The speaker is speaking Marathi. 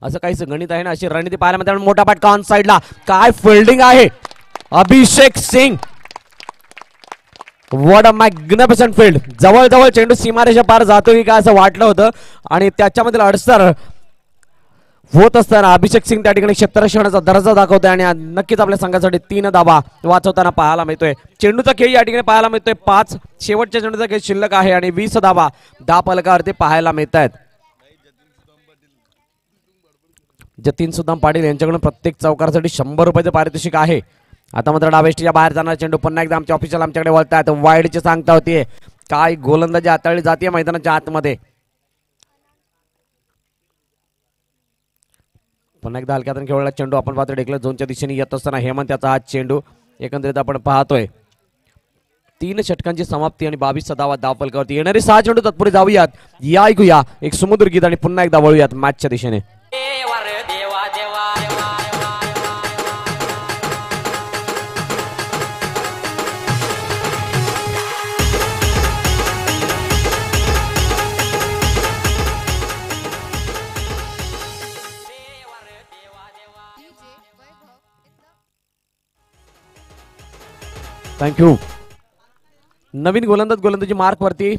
असं काहीच गणित आहे ना. अशी रणनीती पाहायला मिळते. मोठा फटका ऑन साइडला. काय फिल्डिंग आहे Abhishek Singh. What a magnificent field. जवळ जवळ चेंडू सीमारेषा पार जातो की काय असं वाटलं होतं आणि त्याच्यामधील अडसर होत असताना अभिषेक सिंग त्या ठिकाणी क्षेत्ररक्षणाचा दर्जा दाखवतोय आणि नक्कीच आपल्या संघासाठी 3 धावा वाचवताना पाहायला मिळतोय. चेंडूचा खेळ या ठिकाणी पाहायला मिळतोय 5. शेवटच्या चेंडूचा खेळ शिल्लक आहे आणि 20 धावा धावफलकावरती पाहायला मिळत आहेत. जतीन सुदाम पाटील यांच्याकडून प्रत्येक चौकारासाठी 100 रुपयाचे पारितोषिक आहे. आता मात्र डावेष्टीच्या बाहेर जाणार चेंडू पुन्हा एकदा आमच्या ऑफिशियल आमच्याकडे वळतायत. वाईडची सांगता होतीये. काय गोलंदाजी हाताळली जाते मैदानाच्या आतमध्ये. पुन्हा एकदा हलक्यात खेळला चेंडू आपण पाहतो डेक्लर झोनच्या दिशेने येत असताना हेमंत याचा हा चेंडू एकंदरीत आपण पाहतोय. 3 षटकांची समाप्ती आणि 22 धावा धावफलकावरती. येणारे 6 चेंडू तत्पुरे जाऊयात. या ऐकूया एक सुमधुर गीत आणि पुन्हा एकदा वळूयात मॅचच्या दिशेने. थँक्यू. नवीन गोलंदाजी मार्क वरती